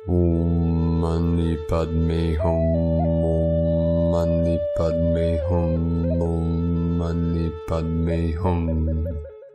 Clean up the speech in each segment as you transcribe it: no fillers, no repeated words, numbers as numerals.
Om Mani Padme Hum. Om Mani Padme Hum. Om Mani Padme Hum.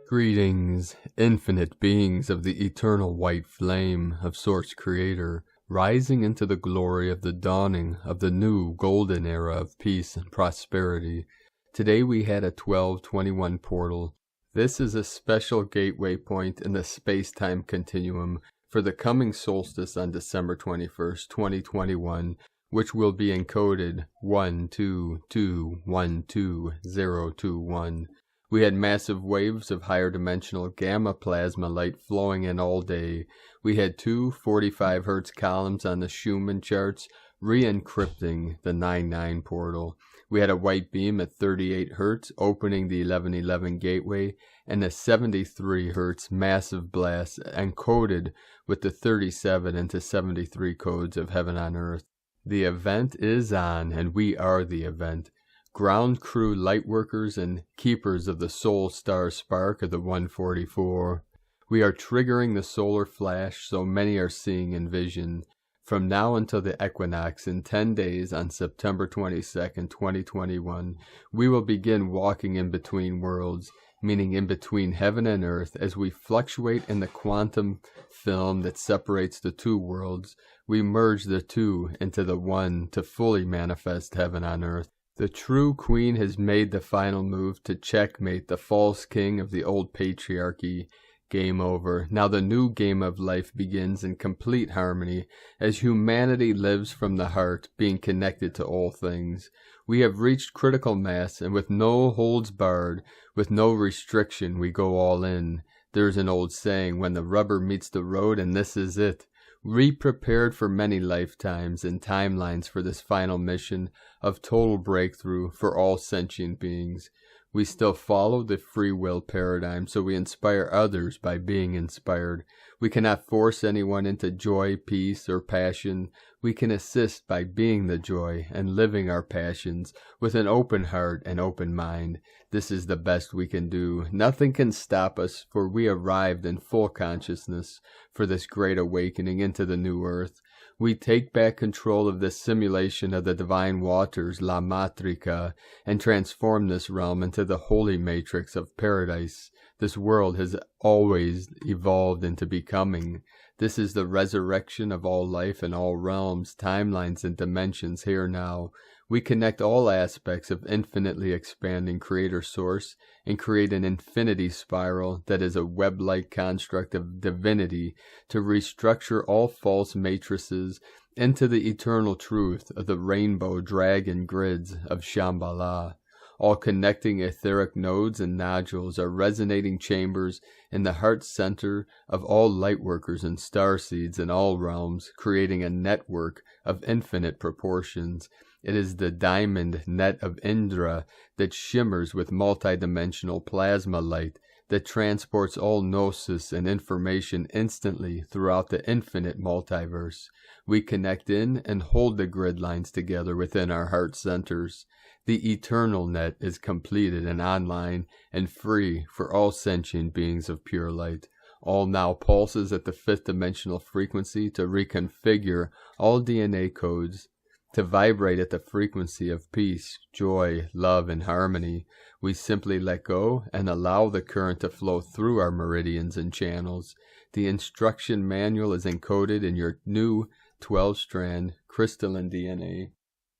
Greetings, infinite beings of the eternal white flame of Source Creator, rising into the glory of the dawning of the new golden era of peace and prosperity. Today we had a 1221 portal. This is a special gateway point in the space-time continuum for the coming solstice on December 21st, 2021, which will be encoded 122122021. We had massive waves of higher dimensional gamma plasma light flowing in all day. We had two 45 Hz columns on the Schumann charts re-encrypting the 99 portal. We had a white beam at 38 Hz opening the 1111 gateway, and a 73 Hz massive blast encoded with the 37 into 73 codes of heaven on earth. The event is on, and we are the event. Ground crew lightworkers and keepers of the soul star spark of the 144. We are triggering the solar flash so many are seeing in vision. From now until the equinox in 10 days on September 22nd, 2021, we will begin walking in between worlds, meaning in between heaven and earth, as we fluctuate in the quantum film that separates the two worlds. We merge the two into the one to fully manifest heaven on earth. The true queen has made the final move to checkmate the false king of the old patriarchy. Game over. Now the new game of life begins in complete harmony as humanity lives from the heart, being connected to all things. We have reached critical mass, and with no holds barred, with no restriction, we go all in. There's an old saying, when the rubber meets the road, and this is it. We prepared for many lifetimes and timelines for this final mission of total breakthrough for all sentient beings. We still follow the free will paradigm, so we inspire others by being inspired. We cannot force anyone into joy, peace, or passion. We can assist by being the joy and living our passions with an open heart and open mind. This is the best we can do. Nothing can stop us, for we arrived in full consciousness for this great awakening into the new earth. We take back control of this simulation of the divine waters, La Matrica, and transform this realm into the holy matrix of paradise. This world has always evolved into becoming. This is the resurrection of all life in all realms, timelines, and dimensions here now. We connect all aspects of infinitely expanding Creator Source and create an infinity spiral that is a web-like construct of divinity to restructure all false matrices into the eternal truth of the rainbow dragon grids of Shambhala. All connecting etheric nodes and nodules are resonating chambers in the heart center of all lightworkers and starseeds in all realms, creating a network of infinite proportions. It is the diamond net of Indra that shimmers with multidimensional plasma light that transports all gnosis and information instantly throughout the infinite multiverse. We connect in and hold the grid lines together within our heart centers. The eternal net is completed and online and free for all sentient beings of pure light. All now pulses at the fifth dimensional frequency to reconfigure all DNA codes to vibrate at the frequency of peace, joy, love, and harmony. We simply let go and allow the current to flow through our meridians and channels. The instruction manual is encoded in your new 12-strand crystalline DNA.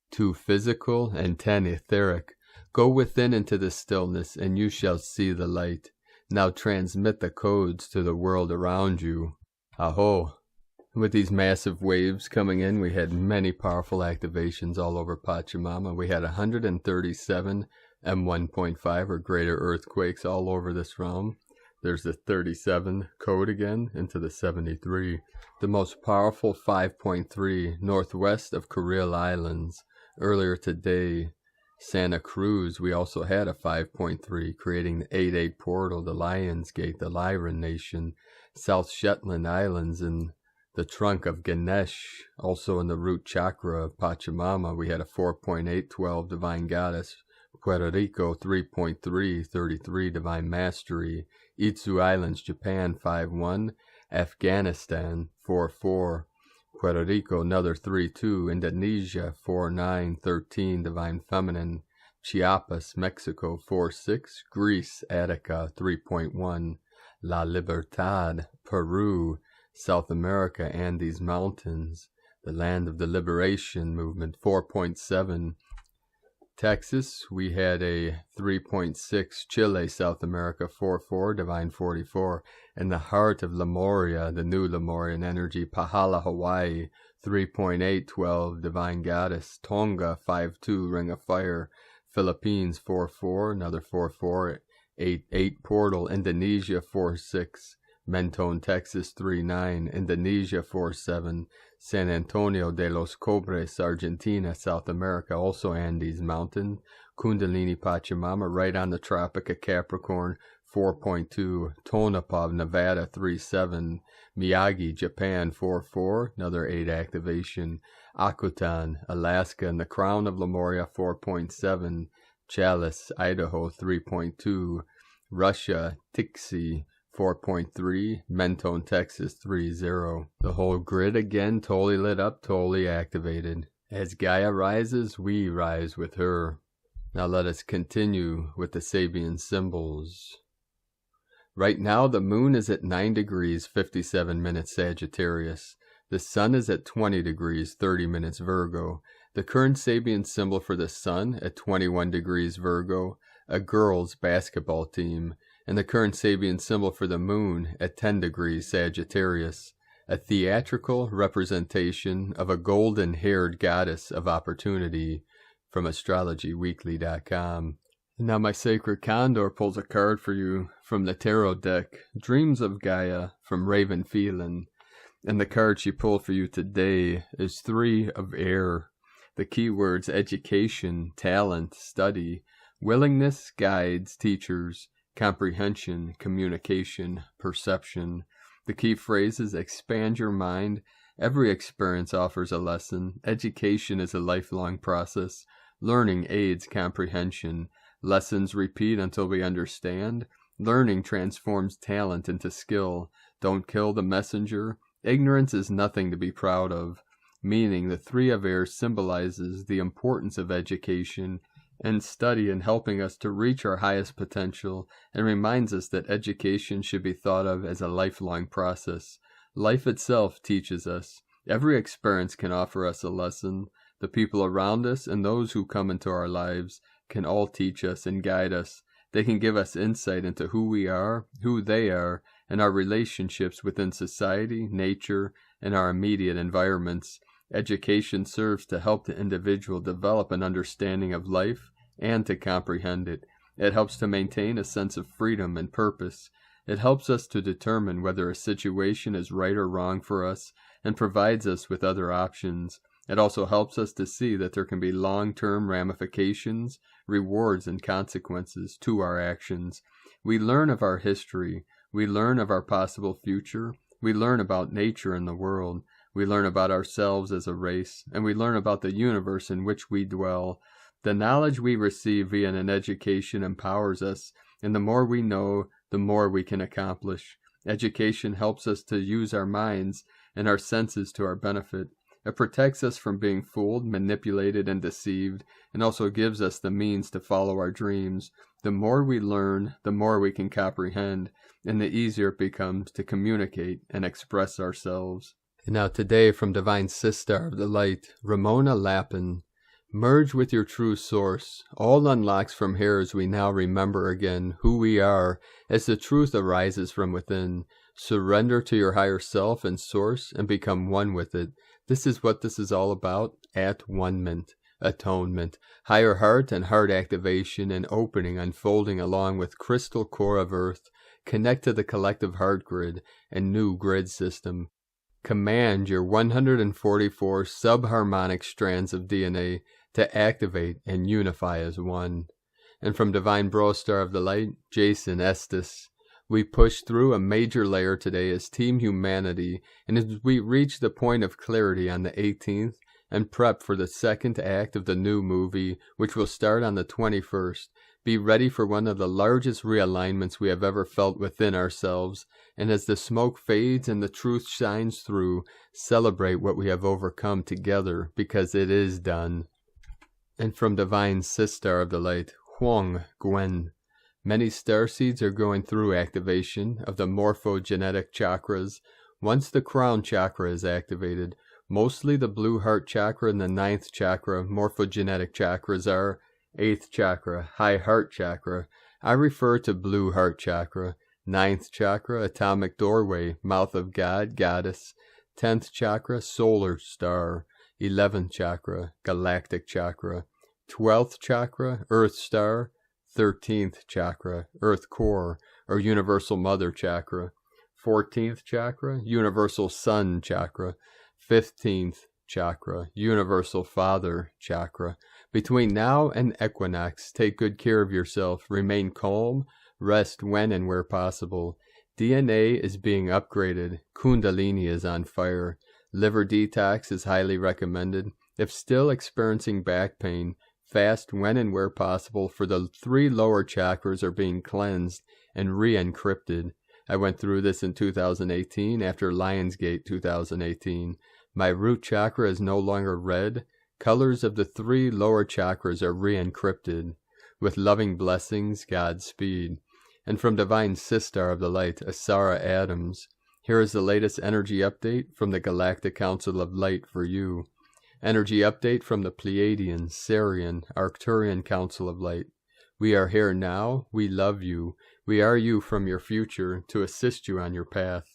2 physical and 10 etheric. Go within into the stillness, and you shall see the light. Now transmit the codes to the world around you. Aho! With these massive waves coming in, we had many powerful activations all over Pachamama. We had 137 M1.5 or greater earthquakes all over this realm. There's the 37 code again into the 73. The most powerful 5.3 northwest of Kuril Islands. Earlier today, Santa Cruz, we also had a 5.3, creating the 8-8 portal, the Lion's Gate, the Lyran Nation, South Shetland Islands, and the trunk of Ganesh. Also in the root chakra of Pachamama, we had a 4.812 Divine Goddess, Puerto Rico 3.3, 33 Divine Mastery, Itzu Islands, Japan 5.1, Afghanistan 4.4, Puerto Rico, another 3-2. Indonesia, 4-9-13, Divine Feminine. Chiapas, Mexico, 4-6. Greece, Attica, 3.1. La Libertad, Peru. South America, Andes Mountains. The Land of the Liberation Movement, 4.7. Texas, we had a 3.6. Chile, South America, 4-4, Divine 44. In the heart of Lemuria, the new Lemurian energy, Pahala, Hawaii, 3.812, Divine Goddess. Tonga, 5-2, Ring of Fire. Philippines, 4-4, another 4-4, 8-8, Portal. Indonesia, 4-6. Mentone, Texas, 3-9. Indonesia, 4-7. San Antonio de los Cobres, Argentina, South America, also Andes Mountain. Kundalini Pachamama, right on the Tropic of Capricorn, 4.2. Tonopah, Nevada, 3-7. Miyagi, Japan, 4-4, another 8 activation. Akutan, Alaska, and the Crown of Lemuria, 4.7. Chalice, Idaho, 3.2. Russia, Tixi, 4.3, Mentone, Texas, 3-0. The whole grid again totally lit up, totally activated. As Gaia rises, we rise with her. Now let us continue with the Sabian symbols. Right now the moon is at 9 degrees, 57 minutes Sagittarius. The sun is at 20 degrees, 30 minutes Virgo. The current Sabian symbol for the sun at 21 degrees Virgo, a girls' basketball team. And the current Sabian symbol for the moon at 10 degrees Sagittarius, a theatrical representation of a golden-haired goddess of opportunity, from astrologyweekly.com. Now my sacred Condor pulls a card for you from the tarot deck, Dreams of Gaia, from Raven Phelan. And the card she pulled for you today is 3 of Air. The keywords education, talent, study, willingness, guides, teachers, comprehension, communication, perception. The key phrases: expand your mind. Every experience offers a lesson. Education is a lifelong process. Learning aids comprehension. Lessons repeat until we understand. Learning transforms talent into skill. Don't kill the messenger. Ignorance is nothing to be proud of. Meaning, the 3 of Air symbolizes the importance of education and study in helping us to reach our highest potential, and reminds us that education should be thought of as a lifelong process. Life itself teaches us. Every experience can offer us a lesson. The people around us and those who come into our lives can all teach us and guide us. They can give us insight into who we are, who they are, and our relationships within society, nature, and our immediate environments. Education serves to help the individual develop an understanding of life and to comprehend it. It helps to maintain a sense of freedom and purpose. It helps us to determine whether a situation is right or wrong for us and provides us with other options. It also helps us to see that there can be long-term ramifications, rewards, and consequences to our actions. We learn of our history. We learn of our possible future. We learn about nature and the world. We learn about ourselves as a race, and we learn about the universe in which we dwell. The knowledge we receive via an education empowers us, and the more we know, the more we can accomplish. Education helps us to use our minds and our senses to our benefit. It protects us from being fooled, manipulated, and deceived, and also gives us the means to follow our dreams. The more we learn, the more we can comprehend, and the easier it becomes to communicate and express ourselves. And now today, from Divine Sister of the Light, Ramona Lappin. Merge with your true source. All unlocks from here as we now remember again who we are as the truth arises from within. Surrender to your higher self and source and become one with it. This is what this is all about. At-one-ment, atonement, higher heart and heart activation and opening, unfolding along with crystal core of earth. Connect to the collective heart grid and new grid system. Command your 144 subharmonic strands of DNA to activate and unify as one. And from Divine Brostar of the Light, Jason Estes. We push through a major layer today as Team Humanity, and as we reach the point of clarity on the 18th and prep for the second act of the new movie, which will start on the 21st, Be ready for one of the largest realignments we have ever felt within ourselves, and as the smoke fades and the truth shines through, celebrate what we have overcome together, because it is done. And from Divine Sistar of the Light, Huang Gwen. Many starseeds are going through activation of the morphogenetic chakras. Once the crown chakra is activated, mostly the blue heart chakra and the 9th chakra morphogenetic chakras are 8th chakra, high heart chakra. I refer to blue heart chakra. 9th chakra, atomic doorway, mouth of God, goddess. 10th chakra, solar star. 11th chakra, galactic chakra. 12th chakra, earth star. 13th chakra, earth core, or universal mother chakra. 14th chakra, universal sun chakra. 15th chakra, universal father chakra. Between now and equinox, take good care of yourself, remain calm, rest when and where possible. DNA is being upgraded, Kundalini is on fire, liver detox is highly recommended. If still experiencing back pain, fast when and where possible, for the 3 lower chakras are being cleansed and re-encrypted. I went through this in 2018 after Lionsgate 2018. My root chakra is no longer red. Colors of the 3 lower chakras are re-encrypted. With loving blessings, Godspeed. And from Divine Sistar of the Light, Asara Adams. Here is the latest energy update from the Galactic Council of Light for you. Energy update from the Pleiadian, Sarian, Arcturian Council of Light. We are here now. We love you. We are you from your future to assist you on your path.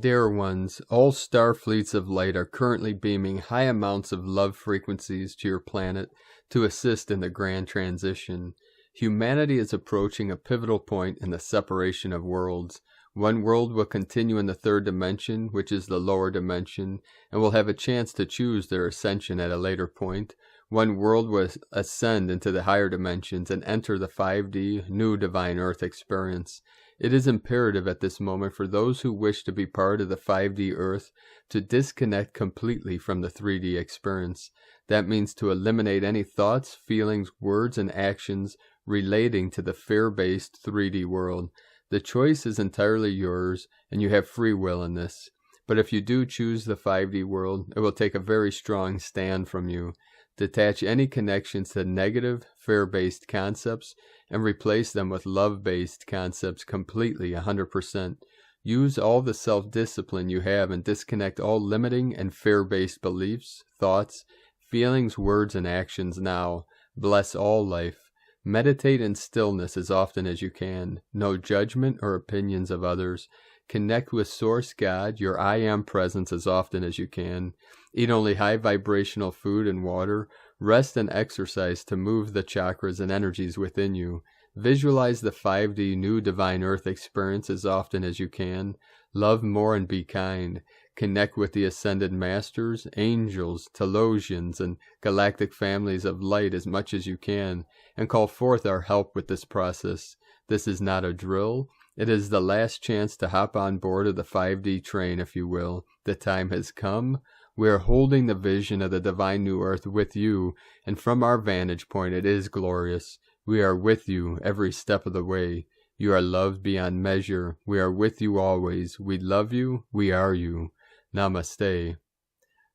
Dear ones, all star fleets of light are currently beaming high amounts of love frequencies to your planet to assist in the grand transition. Humanity is approaching a pivotal point in the separation of worlds. One world will continue in the 3rd dimension, which is the lower dimension, and will have a chance to choose their ascension at a later point. One world will ascend into the higher dimensions and enter the 5D new divine earth experience. It is imperative at this moment for those who wish to be part of the 5D earth to disconnect completely from the 3D experience. That means to eliminate any thoughts, feelings, words, and actions relating to the fear-based 3D world. The choice is entirely yours, and you have free will in this. But if you do choose the 5D world, it will take a very strong stand from you. Detach any connections to negative, fear-based concepts and replace them with love-based concepts completely, 100%. Use all the self-discipline you have and disconnect all limiting and fear-based beliefs, thoughts, feelings, words, and actions now. Bless all life. Meditate in stillness as often as you can. No judgment or opinions of others. Connect with Source God, your I Am presence, as often as you can. Eat only high vibrational food and water. Rest and exercise to move the chakras and energies within you. Visualize the 5D new divine earth experience as often as you can. Love more and be kind. Connect with the ascended masters, angels, Telosians, and galactic families of light as much as you can, and call forth our help with this process. This is not a drill. It is the last chance to hop on board of the 5D train, if you will. The time has come. We are holding the vision of the divine new earth with you, and from our vantage point it is glorious. We are with you every step of the way. You are loved beyond measure. We are with you always. We love you. We are you. Namaste.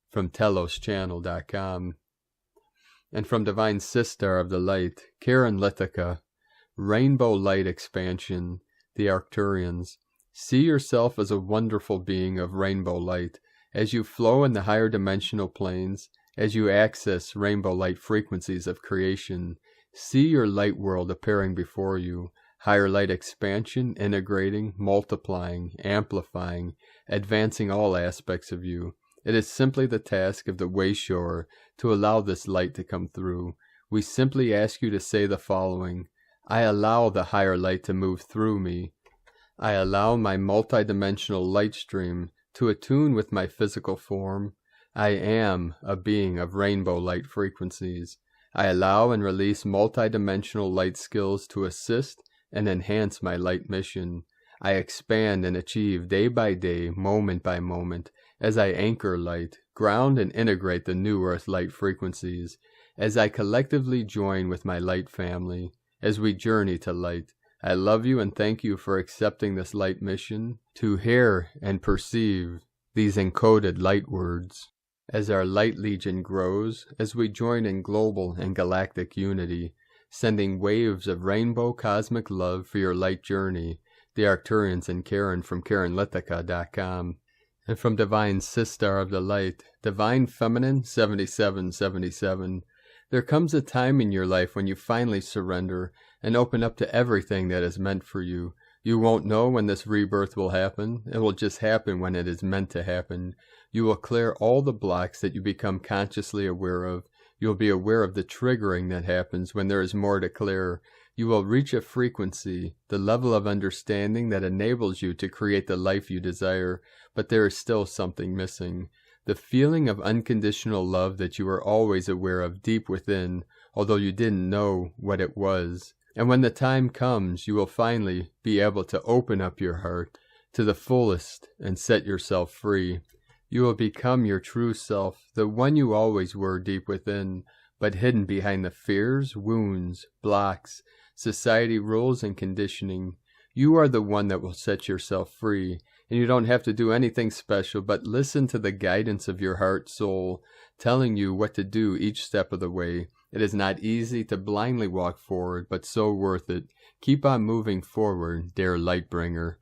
From TelosChannel.com. And from Divine Sistar of the Light, Karen Lithica. Rainbow Light Expansion. The Arcturians. See yourself as a wonderful being of rainbow light. As you flow in the higher dimensional planes, as you access rainbow light frequencies of creation, see your light world appearing before you. Higher light expansion, integrating, multiplying, amplifying, advancing all aspects of you. It is simply the task of the Wayshower to allow this light to come through. We simply ask you to say the following: I allow the higher light to move through me. I allow my multidimensional light stream to attune with my physical form. I am a being of rainbow light frequencies. I allow and release multidimensional light skills to assist and enhance my light mission. I expand and achieve day by day, moment by moment, as I anchor light, ground and integrate the new earth light frequencies, as I collectively join with my light family. as we journey to light. I love you and thank you for accepting this light mission to hear and perceive these encoded light words. As our light legion grows, as we join in global and galactic unity, sending waves of rainbow cosmic love for your light journey, the Arcturians and Karen from KarenLithica.com. And from Divine Sistar of the Light, Divine Feminine 7777, there comes a time in your life when you finally surrender and open up to everything that is meant for you. You won't know when this rebirth will happen. It will just happen when it is meant to happen. You will clear all the blocks that you become consciously aware of. You will be aware of the triggering that happens when there is more to clear. You will reach a frequency, the level of understanding that enables you to create the life you desire, but there is still something missing. The feeling of unconditional love that you were always aware of deep within, although you didn't know what it was. And when the time comes, you will finally be able to open up your heart to the fullest and set yourself free. You will become your true self, the one you always were deep within, but hidden behind the fears, wounds, blocks, society rules, and conditioning. You are the one that will set yourself free, and you don't have to do anything special but listen to the guidance of your heart soul, telling you what to do each step of the way. It is not easy to blindly walk forward, but so worth it. Keep on moving forward, dear Lightbringer.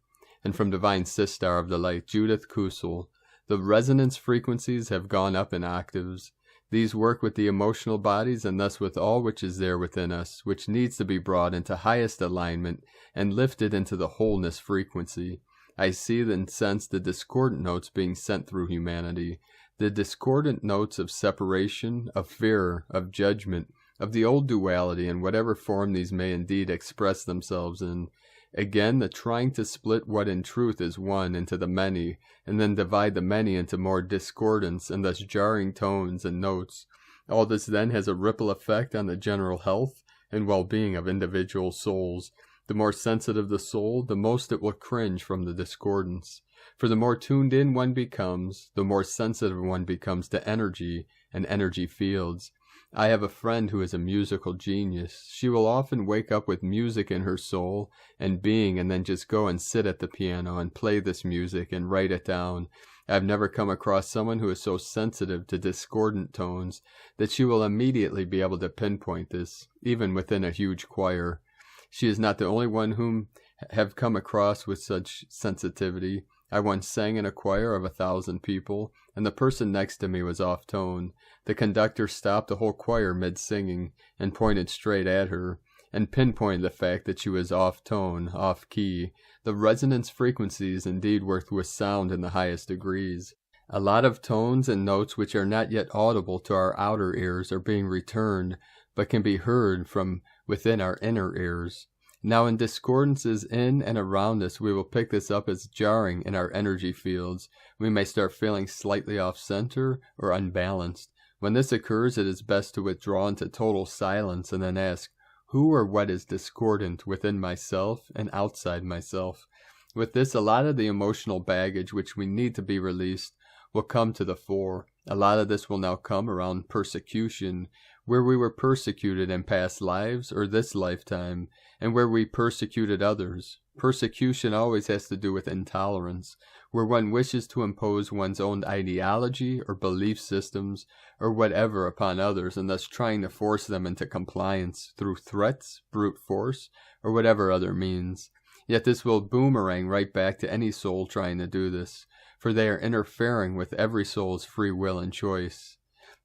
And from Divine Sistar of the Light, Judith Kusel, the resonance frequencies have gone up in octaves. These work with the emotional bodies and thus with all which is there within us, which needs to be brought into highest alignment and lifted into the wholeness frequency. I see and sense the discordant notes being sent through humanity. The discordant notes of separation, of fear, of judgment, of the old duality in whatever form these may indeed express themselves in. Again, the trying to split what in truth is one into the many, and then divide the many into more discordance and thus jarring tones and notes. All this then has a ripple effect on the general health and well-being of individual souls. The more sensitive the soul, the most it will cringe from the discordance. For the more tuned in one becomes, the more sensitive one becomes to energy and energy fields. I have a friend who is a musical genius. She will often wake up with music in her soul and being and then just go and sit at the piano and play this music and write it down. I've never come across someone who is so sensitive to discordant tones that she will immediately be able to pinpoint this, even within a huge choir. She is not the only one whom have come across with such sensitivity. I once sang in a choir of 1,000 people, and the person next to me was off tone. The conductor stopped the whole choir mid-singing and pointed straight at her, and pinpointed the fact that she was off tone, off key. The resonance frequencies indeed work with sound in the highest degrees. A lot of tones and notes which are not yet audible to our outer ears are being returned, but can be heard from within our inner ears. Now in discordances in and around us, we will pick this up as jarring in our energy fields. We may start feeling slightly off-center or unbalanced. When this occurs, it is best to withdraw into total silence and then ask, who or what is discordant within myself and outside myself? With this, a lot of the emotional baggage which we need to be released will come to the fore. A lot of this will now come around persecution, where we were persecuted in past lives or this lifetime, and where we persecuted others. Persecution always has to do with intolerance, where one wishes to impose one's own ideology or belief systems or whatever upon others, and thus trying to force them into compliance through threats, brute force, or whatever other means. Yet this will boomerang right back to any soul trying to do this, for they are interfering with every soul's free will and choice.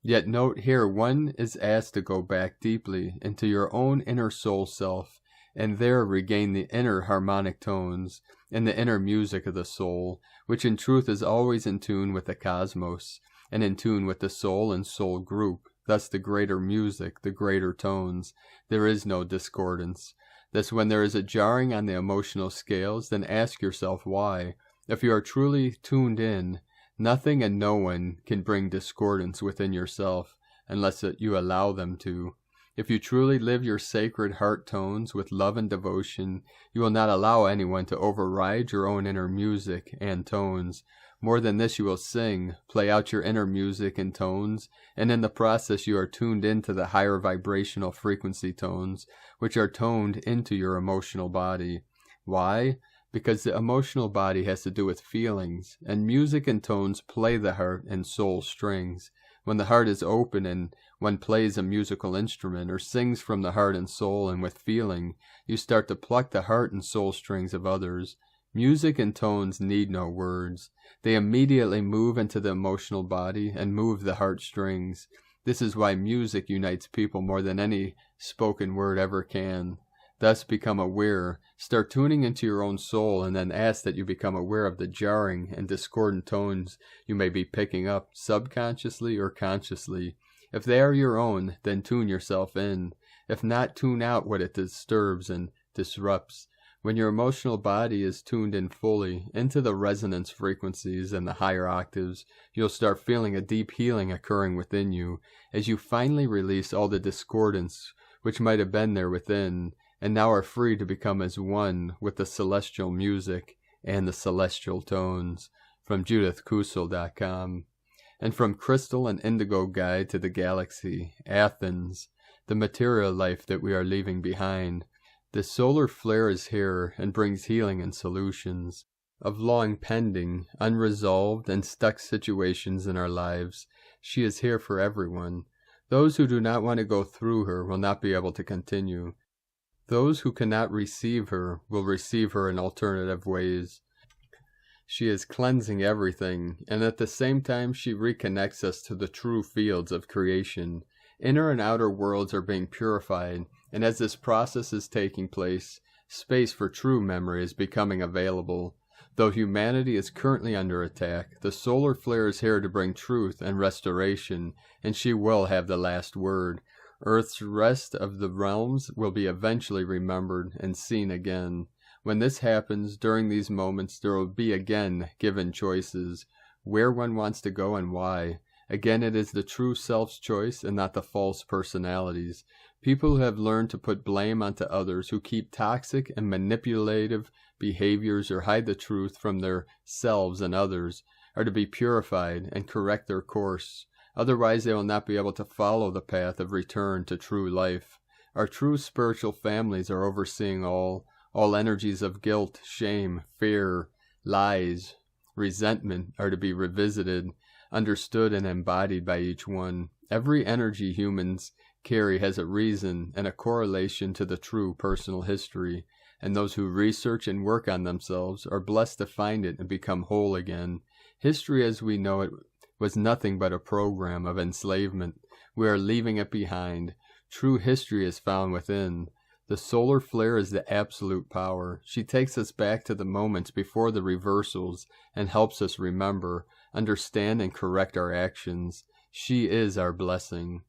Yet note here, one is asked to go back deeply into your own inner soul self, and there regain the inner harmonic tones and the inner music of the soul, which in truth is always in tune with the cosmos, and in tune with the soul and soul group, thus the greater music, the greater tones. There is no discordance. Thus when there is a jarring on the emotional scales, then ask yourself why. If you are truly tuned in, nothing and no one can bring discordance within yourself unless you allow them to. If you truly live your sacred heart tones with love and devotion, you will not allow anyone to override your own inner music and tones. More than this, you will sing, play out your inner music and tones, and in the process you are tuned into the higher vibrational frequency tones, which are toned into your emotional body. Why? Because the emotional body has to do with feelings, and music and tones play the heart and soul strings. When the heart is open and one plays a musical instrument or sings from the heart and soul and with feeling, you start to pluck the heart and soul strings of others. Music and tones need no words. They immediately move into the emotional body and move the heart strings. This is why music unites people more than any spoken word ever can. Thus become aware, start tuning into your own soul, and then ask that you become aware of the jarring and discordant tones you may be picking up subconsciously or consciously. If they are your own, then tune yourself in. If not, tune out what it disturbs and disrupts. When your emotional body is tuned in fully into the resonance frequencies and the higher octaves, you'll start feeling a deep healing occurring within you as you finally release all the discordance which might have been there within, and now are free to become as one with the celestial music and the celestial tones. From JudithKusel.com. And from Crystal and Indigo Guide to the Galaxy, Athens, the material life that we are leaving behind. The solar flare is here and brings healing and solutions of long pending, unresolved, and stuck situations in our lives. She is here for everyone. Those who do not want to go through her will not be able to continue. Those who cannot receive her will receive her in alternative ways. She is cleansing everything, and at the same time she reconnects us to the true fields of creation. Inner and outer worlds are being purified, and as this process is taking place, space for true memory is becoming available. Though humanity is currently under attack, the solar flare is here to bring truth and restoration, and she will have the last word. Earth's rest of the realms will be eventually remembered and seen again. When this happens, during these moments, there will be again given choices, where one wants to go and why. Again, it is the true self's choice and not the false personalities. People who have learned to put blame onto others, who keep toxic and manipulative behaviors or hide the truth from their selves and others, are to be purified and correct their course. Otherwise, they will not be able to follow the path of return to true life. Our true spiritual families are overseeing all energies of guilt, shame, fear, lies, resentment are to be revisited, understood, and embodied by each one. Every energy humans carry has a reason and a correlation to the true personal history, and those who research and work on themselves are blessed to find it and become whole again. History as we know it was nothing but a program of enslavement. We are leaving it behind. True history is found within. The solar flare is the absolute power. She takes us back to the moments before the reversals and helps us remember, understand, and correct our actions. She is our blessing.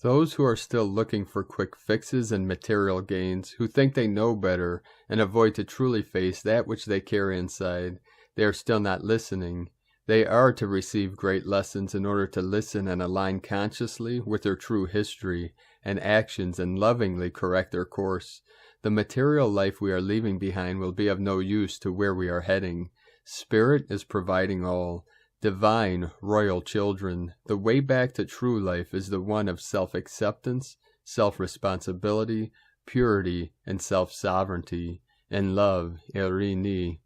Those who are still looking for quick fixes and material gains, who think they know better and avoid to truly face that which they carry inside, they are still not listening. They are to receive great lessons in order to listen and align consciously with their true history and actions and lovingly correct their course. The material life we are leaving behind will be of no use to where we are heading. Spirit is providing all. Divine, royal children, the way back to true life is the one of self-acceptance, self-responsibility, purity, and self-sovereignty, and love, Irini.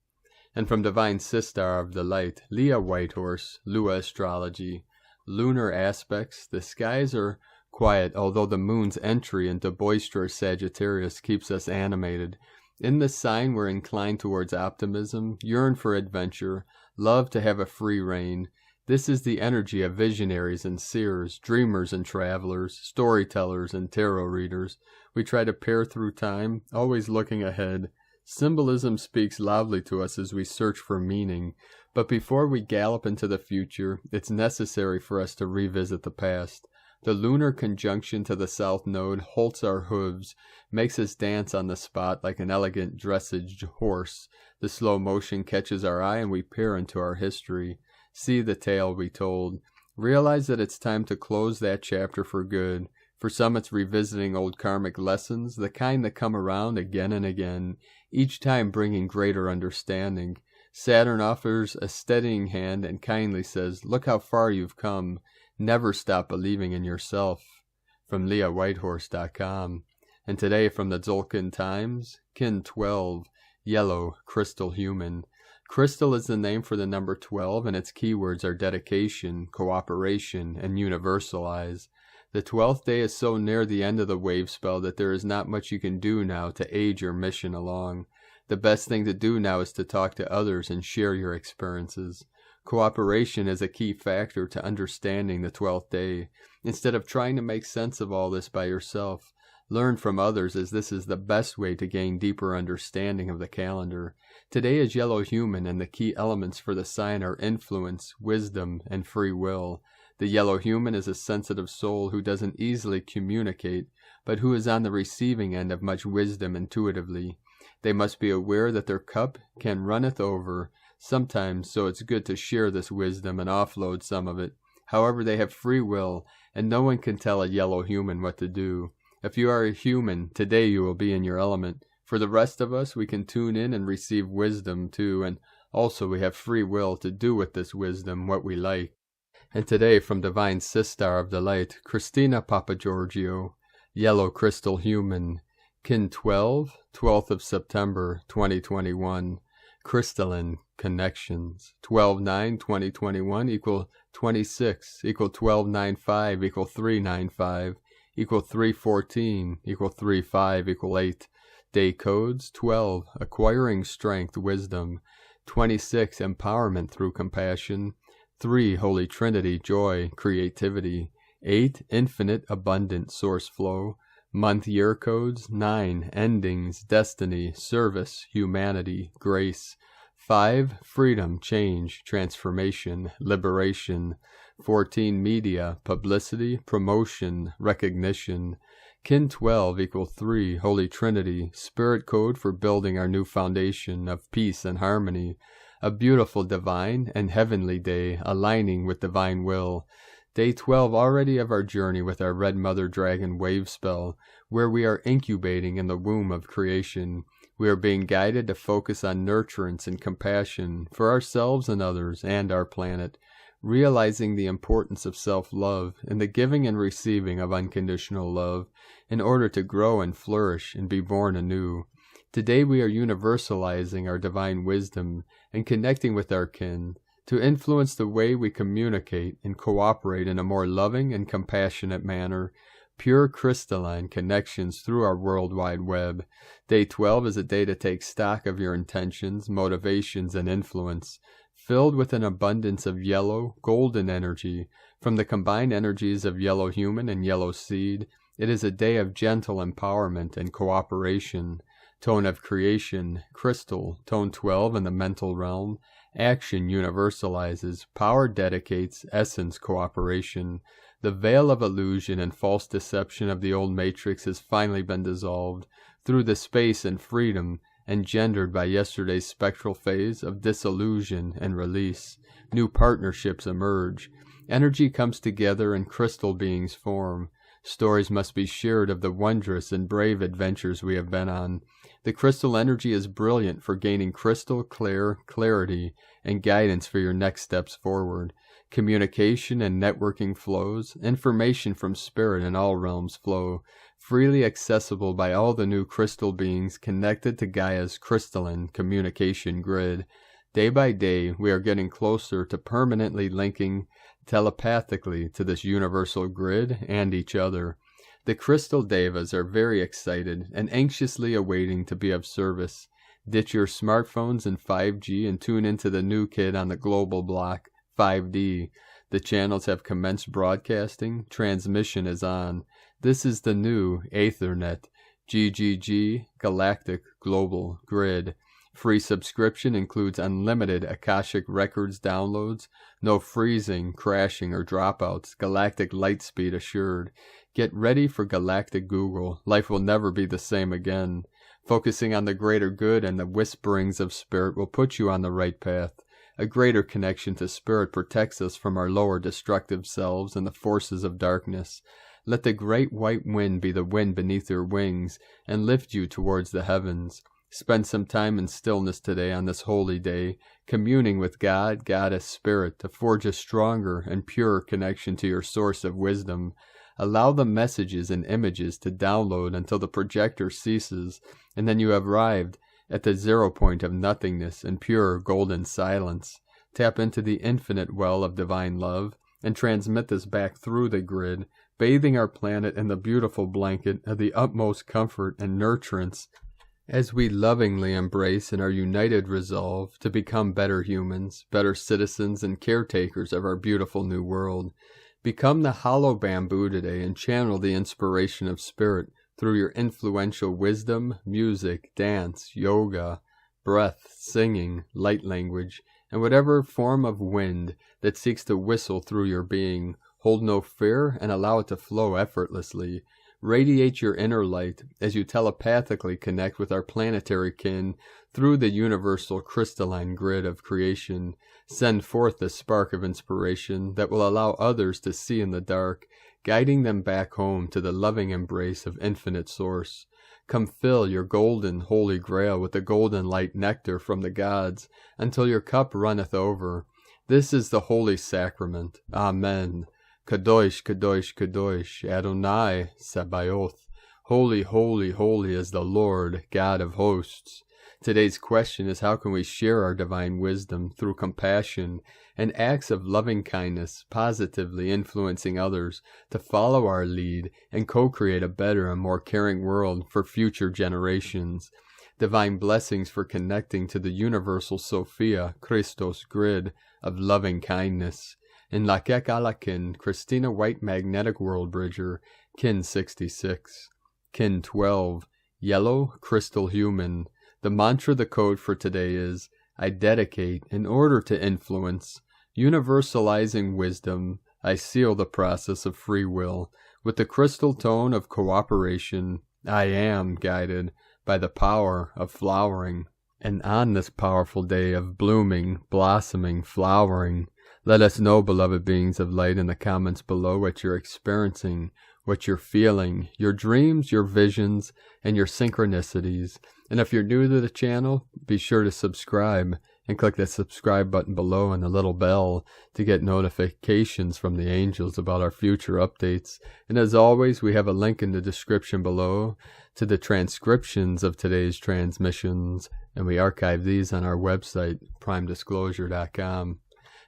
And from Divine Sistar of the Light, Leah Whitehorse, Lua Astrology. Lunar aspects, the skies are quiet, although the moon's entry into boisterous Sagittarius keeps us animated. In this sign we're inclined towards optimism, yearn for adventure, love to have a free reign. This is the energy of visionaries and seers, dreamers and travelers, storytellers and tarot readers. We try to peer through time, always looking ahead. Symbolism speaks loudly to us as we search for meaning, but before we gallop into the future, it's necessary for us to revisit the past. The lunar conjunction to the south node halts our hooves, makes us dance on the spot like an elegant dressage horse. The slow motion catches our eye and we peer into our history. See the tale we told. Realize that it's time to close that chapter for good. For some it's revisiting old karmic lessons, the kind that come around again and again, each time bringing greater understanding. Saturn offers a steadying hand and kindly says, "Look how far you've come. Never stop believing in yourself." From LeahWhitehorse.com. And today from the Tzolk'in Times, Kin 12, Yellow, Crystal Human. Crystal is the name for the number 12, and its keywords are dedication, cooperation, and universalize. The 12th day is so near the end of the wave spell that there is not much you can do now to aid your mission along. The best thing to do now is to talk to others and share your experiences. Cooperation is a key factor to understanding the 12th day. Instead of trying to make sense of all this by yourself, learn from others, as this is the best way to gain deeper understanding of the calendar. Today is Yellow Human, and the key elements for the sign are influence, wisdom, and free will. The Yellow Human is a sensitive soul who doesn't easily communicate, but who is on the receiving end of much wisdom intuitively. They must be aware that their cup can runneth over sometimes, so it's good to share this wisdom and offload some of it. However, they have free will, and no one can tell a Yellow Human what to do. If you are a human, today you will be in your element. For the rest of us, we can tune in and receive wisdom too, and also we have free will to do with this wisdom what we like. And today, from Divine Sistar of the Light, Christina Papagiorgio, Yellow Crystal Human, Kin 12, 12th of September, 2021, Crystalline Connections, 12-9-2021 equal 26, equal 12-9-5, equal 3-9-5, equal 3-14, equal 3-5, equal 8. Day codes, 12, acquiring strength, wisdom, 26, empowerment through compassion, 3, Holy Trinity, joy, creativity, 8, infinite, abundant source flow, month year codes, 9, endings, destiny, service, humanity, grace, 5, freedom, change, transformation, liberation, 14, media, publicity, promotion, recognition, Kin 12 equal 3, Holy Trinity, spirit code for building our new foundation of peace and harmony, a beautiful divine and heavenly day aligning with divine will. Day 12 already of our journey with our Red Mother Dragon wave spell, where we are incubating in the womb of creation. We are being guided to focus on nurturance and compassion for ourselves and others and our planet, realizing the importance of self-love and the giving and receiving of unconditional love in order to grow and flourish and be born anew. Today we are universalizing our divine wisdom and connecting with our kin to influence the way we communicate and cooperate in a more loving and compassionate manner, pure crystalline connections through our World Wide Web. Day 12 is a day to take stock of your intentions, motivations, and influence, filled with an abundance of yellow, golden energy from the combined energies of Yellow Human and Yellow Seed. It is a day of gentle empowerment and cooperation. Tone of creation, crystal, tone 12 in the mental realm. Action universalizes, power dedicates, essence cooperation. The veil of illusion and false deception of the old matrix has finally been dissolved through the space and freedom engendered by yesterday's spectral phase of disillusion and release. New partnerships emerge. Energy comes together and crystal beings form. Stories must be shared of the wondrous and brave adventures we have been on. The crystal energy is brilliant for gaining crystal clear clarity and guidance for your next steps forward. Communication and networking flows. Information from spirit in all realms flow, freely accessible by all the new crystal beings connected to Gaia's crystalline communication grid. Day by day, we are getting closer to permanently linking telepathically to this universal grid and each other. The crystal devas are very excited and anxiously awaiting to be of service. Ditch your smartphones and 5G and tune into the new kid on the global block, 5D. The channels have commenced broadcasting. Transmission is on. This is the new Aethernet, GGG, Galactic Global Grid. Free subscription includes unlimited Akashic Records downloads, no freezing, crashing, or dropouts, galactic light speed assured. Get ready for Galactic Google. Life will never be the same again. Focusing on the greater good and the whisperings of spirit will put you on the right path. A greater connection to spirit protects us from our lower destructive selves and the forces of darkness. Let the great white wind be the wind beneath your wings and lift you towards the heavens. Spend some time in stillness today on this holy day, communing with God, Goddess, Spirit, to forge a stronger and purer connection to your source of wisdom. Allow the messages and images to download until the projector ceases, and then you have arrived at the 0 point of nothingness and pure golden silence. Tap into the infinite well of divine love and transmit this back through the grid, bathing our planet in the beautiful blanket of the utmost comfort and nurturance as we lovingly embrace in our united resolve to become better humans, better citizens and caretakers of our beautiful new world. Become the hollow bamboo today and channel the inspiration of spirit through your influential wisdom, music, dance, yoga, breath, singing, light language, and whatever form of wind that seeks to whistle through your being. Hold no fear and allow it to flow effortlessly. Radiate your inner light as you telepathically connect with our planetary kin through the universal crystalline grid of creation. Send forth the spark of inspiration that will allow others to see in the dark, guiding them back home to the loving embrace of infinite source. Come fill your golden holy grail with the golden light nectar from the gods until your cup runneth over. This is the holy sacrament. Amen. Kadosh, Kadosh, Kadosh, Adonai, Sabaoth. Holy, holy, holy is the Lord, God of hosts. Today's question is, how can we share our divine wisdom through compassion and acts of loving kindness, positively influencing others to follow our lead and co-create a better and more caring world for future generations? Divine blessings for connecting to the universal Sophia, Christos grid of loving kindness. In Lakek Alakin, Christina White Magnetic World Bridger, Kin 66. Kin 12, Yellow Crystal Human. The mantra, the code for today is, I dedicate in order to influence. Universalizing wisdom, I seal the process of free will. With the crystal tone of cooperation, I am guided by the power of flowering. And on this powerful day of blooming, blossoming, flowering, let us know, beloved beings of light, in the comments below what you're experiencing, what you're feeling, your dreams, your visions, and your synchronicities. And if you're new to the channel, be sure to subscribe and click that subscribe button below and the little bell to get notifications from the angels about our future updates. And as always, we have a link in the description below to the transcriptions of today's transmissions, and we archive these on our website, primedisclosure.com.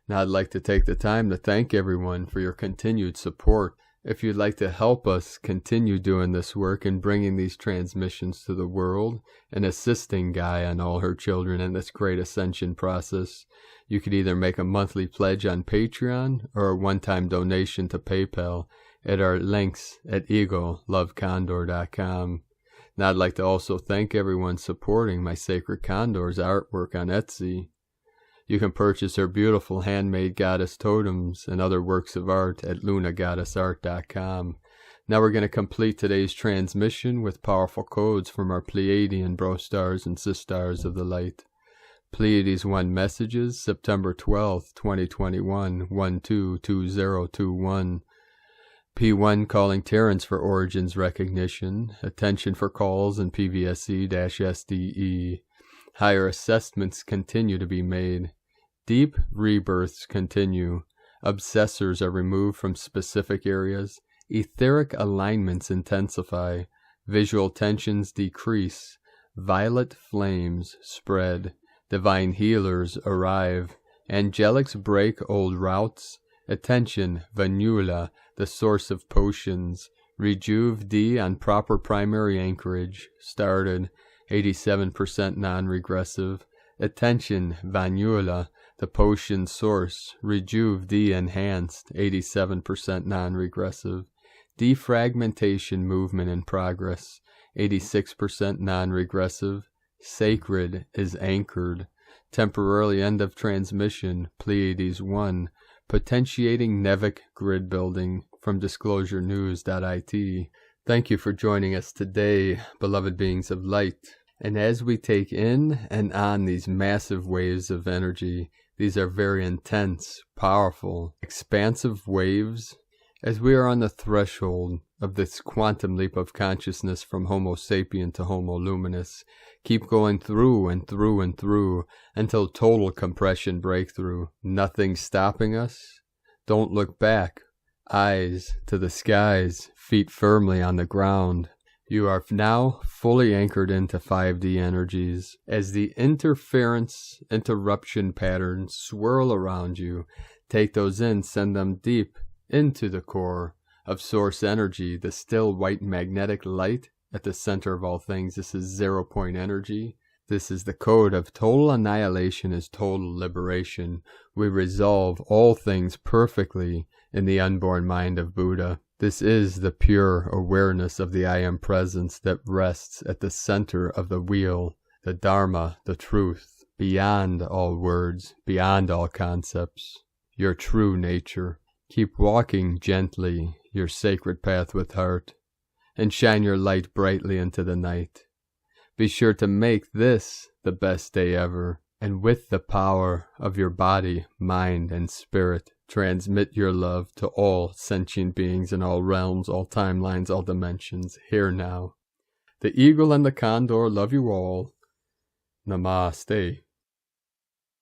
Now I'd like to take the time to thank everyone for your continued support. If you'd like to help us continue doing this work and bringing these transmissions to the world and assisting Gaia and all her children in this great ascension process, you could either make a monthly pledge on Patreon or a one-time donation to PayPal at our links at egolovecondor.com. Now I'd like to also thank everyone supporting my Sacred Condor's artwork on Etsy. You can purchase her beautiful handmade goddess totems and other works of art at lunagoddessart.com. Now we're going to complete today's transmission with powerful codes from our Pleiadian bro stars and sisters of the light. Pleiades 1 messages, September 12th, 2021, 122021. P1 calling Terrans for origins recognition. Attention for calls and PVSC-SDE. Higher assessments continue to be made. Deep rebirths continue. Obsessors are removed from specific areas. Etheric alignments intensify. Visual tensions decrease. Violet flames spread. Divine healers arrive. Angelics break old routes. Attention, Vanula, the source of potions. Rejuve D on proper primary anchorage. Started. 87% non-regressive. Attention, Vanula, the potion source. Rejuve D enhanced. 87% non-regressive. Defragmentation movement in progress. 86% non-regressive. Sacred is anchored. Temporarily end of transmission. Pleiades 1. Potentiating Nevic grid building from disclosurenews.it. Thank you for joining us today, beloved beings of light. And as we take in and on these massive waves of energy, these are very intense, powerful, expansive waves. As we are on the threshold of this quantum leap of consciousness from Homo sapien to Homo luminous. Keep going through and through and through until total compression breakthrough. Nothing stopping us. Don't look back. Eyes to the skies, feet firmly on the ground. You are now fully anchored into 5D energies. As the interruption patterns swirl around you, take those in, send them deep into the core of source energy, the still white magnetic light at the center of all things. This is 0-point energy. This is the code of total annihilation is total liberation. We resolve all things perfectly in the unborn mind of Buddha. This is the pure awareness of the I Am Presence that rests at the center of the wheel, the Dharma, the truth, beyond all words, beyond all concepts, your true nature. Keep walking gently your sacred path with heart, and shine your light brightly into the night. Be sure to make this the best day ever, and with the power of your body, mind, and spirit, transmit your love to all sentient beings in all realms, all timelines, all dimensions, here now. The eagle and the condor love you all. Namaste.